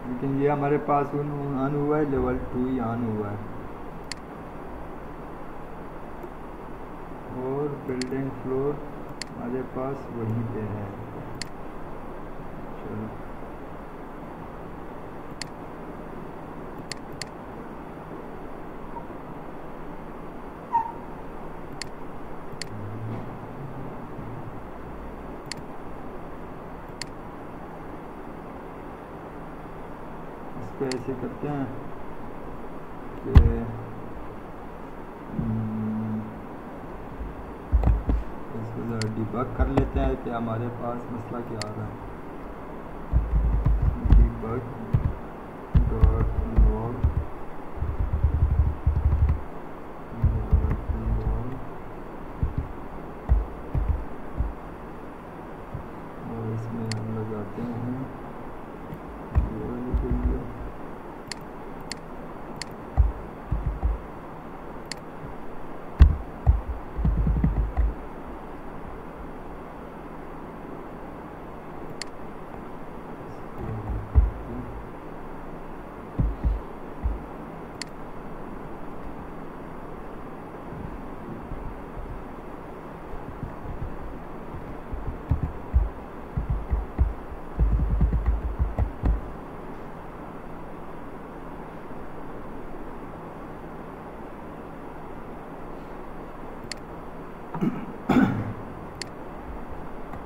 लेकिन ये हमारे पास ऑन हुआ है, लेवल 2 ही ऑन हुआ है। और बिल्डिंग फ्लोर हमारे पास वहीं पे है। चलो, इसको ऐसे करते हैं कि डिबग कर लेते हैं कि हमारे पास मसला क्या आ रहा है। डिबग डॉट लॉग और इसमें हम लगाते हैं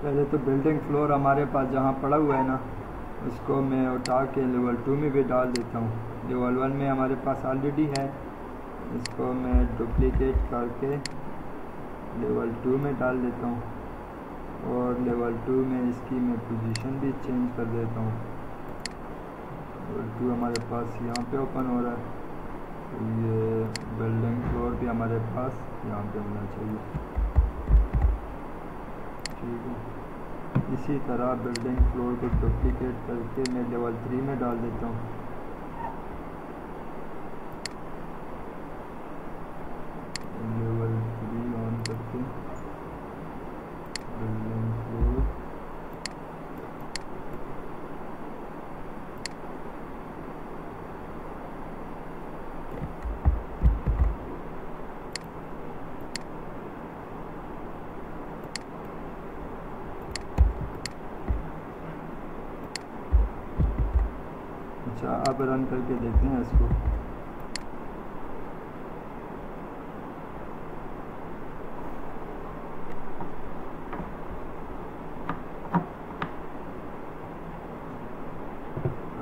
पहले तो बिल्डिंग फ्लोर हमारे पास जहाँ पड़ा हुआ है ना, उसको मैं उठा के लेवल 2 में भी डाल देता हूँ। लेवल 1 में हमारे पास ऑलरेडी है, इसको मैं डुप्लीकेट करके लेवल 2 में डाल देता हूँ। और लेवल 2 में इसकी मैं पोजीशन भी चेंज कर देता हूँ। लेवल 2 हमारे पास यहाँ पे ओपन हो रहा है, तो ये बिल्डिंग फ्लोर भी हमारे पास यहाँ पे होना चाहिए। ठीक है, इसी तरह बिल्डिंग फ्लोर को डुप्लीकेट करके मैं लेवल 3 में डाल देता हूँ। लेवल 3 ऑन करके बिल्डिंग फ्लोर अब रन करके देखते हैं इसको।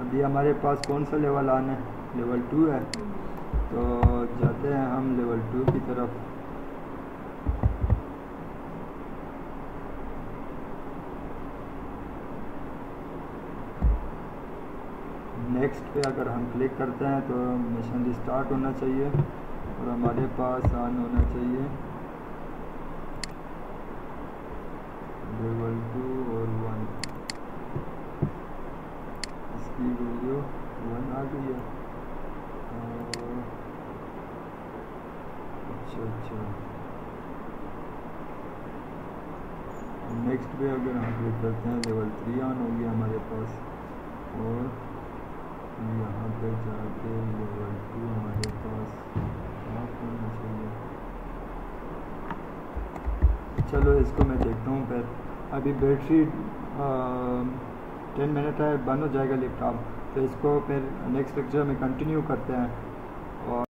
अभी हमारे पास कौन सा लेवल आना है, लेवल 2 है, तो जाते हैं हम लेवल 2 की तरफ। नेक्स्ट पे अगर हम क्लिक करते हैं तो मिशन रिस्टार्ट होना चाहिए और हमारे पास ऑन होना चाहिए लेवल 2 और 1। इसकी वैल्यू 1 आ गई है। अच्छा नेक्स्ट पे अगर हम क्लिक करते हैं लेवल 3 ऑन हो गया हमारे पास, और यहाँ पे जाके लेवल 2 हमारे पास ऑफ होना चाहिए। चलो इसको मैं देखता हूँ फिर। अभी बैटरी 10 मिनट है, बंद हो जाएगा लैपटॉप, तो इसको फिर नेक्स्ट लेक्चर में कंटिन्यू करते हैं। और